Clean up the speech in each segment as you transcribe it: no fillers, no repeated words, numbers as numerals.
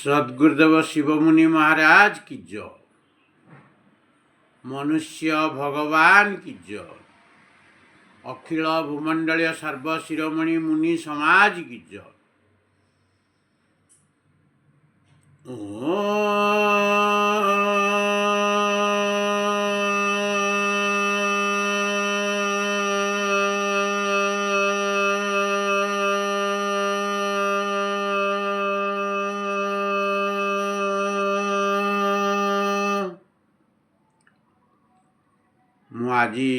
सद्गुरुदेव शिवमुनि महाराज की जय। मनुष्य भगवान की जय। अखिल भूमंडलीय सर्व शिरोमणि मुनि समाज की जय। ମୁଁ ଆଜି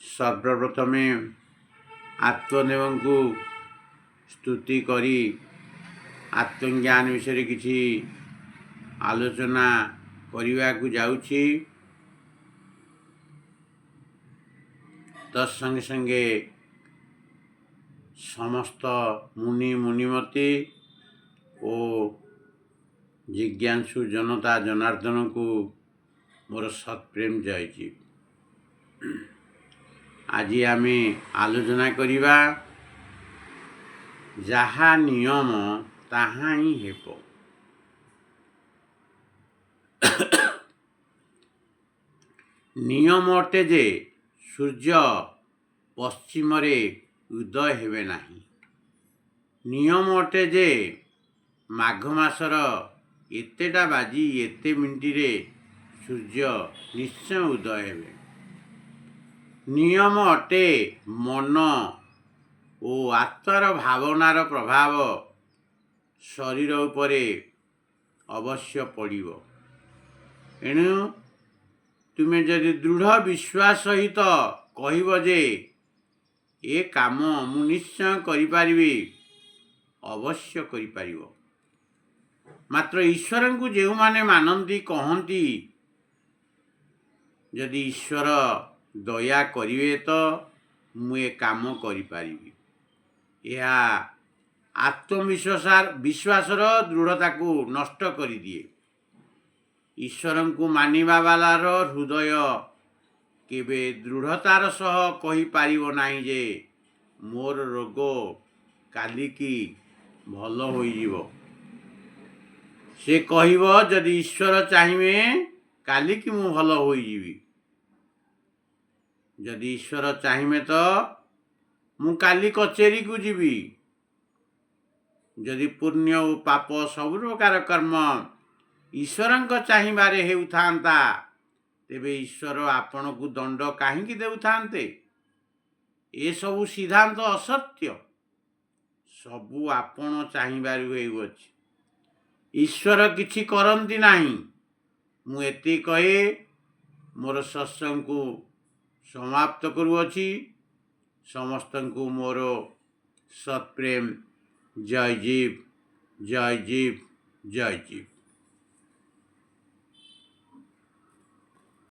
ସର୍ବପ୍ରଥମେ ଆତ୍ମଦେବ को स्तुति करी आत्मज्ञान विषय किसी आलोचना करने को जाऊँगी। तत्संगे संगे समस्त मुनि मुनिमती और जिज्ञासु जनता जनार्दन को मोर सत्प्रेम जायछि। आज आम आलोचना करिबा जहा नियम ताहा ही हेब। नियम अटे जे सूर्य पश्चिम रे उदय हेबे नाही। नियम अटे जे माघ मासर एतेटा बाजी एते मिनिट रे सूर्य निश्चय उदय हेबे। नियम अटे मन और आत्मार भावनार प्रभाव शरीर उपरे अवश्य पड़िबो। एणु तुमे जदि दृढ़ विश्वास सहित कहिबो जे ए काम मु निश्चय करि पारिबी, अवश्य करि पारिबो। मात्र ईश्वर को जो माने मानती कहती जदि ईश्वर दया करिवे तो मुझे काम करि। यह आत्मविश्वासर दृढ़ता को नष्ट कर दिए। ईश्वर को मानिबा वालार हृदय केबे दृढ़तार सह कहि पारिबो नाही जे मोर रोग काली की भल होई जीवो। से कहिबो जदि ईश्वर चाहिए काली की मु भल होई जीवी। जदि ईश्वर चाहिए तो मु काली कचेरी को जीवी। जदि पुण्य और पाप सब प्रकार कर्म ईश्वर चाहिबारे हेउथांता तेबे ईश्वर आपण को दंड काहींकी देउथांते। ए सबु सिद्धांत असत्य। सबु आपण चाहिबारु हेउअछि। ईश्वर किछि करंती नाही। मु एति कहे मोर सत्संग को समाप्त करुअछि। समस्त को मोर सत्प्रेम। जय जीव जय जीव जय जीव।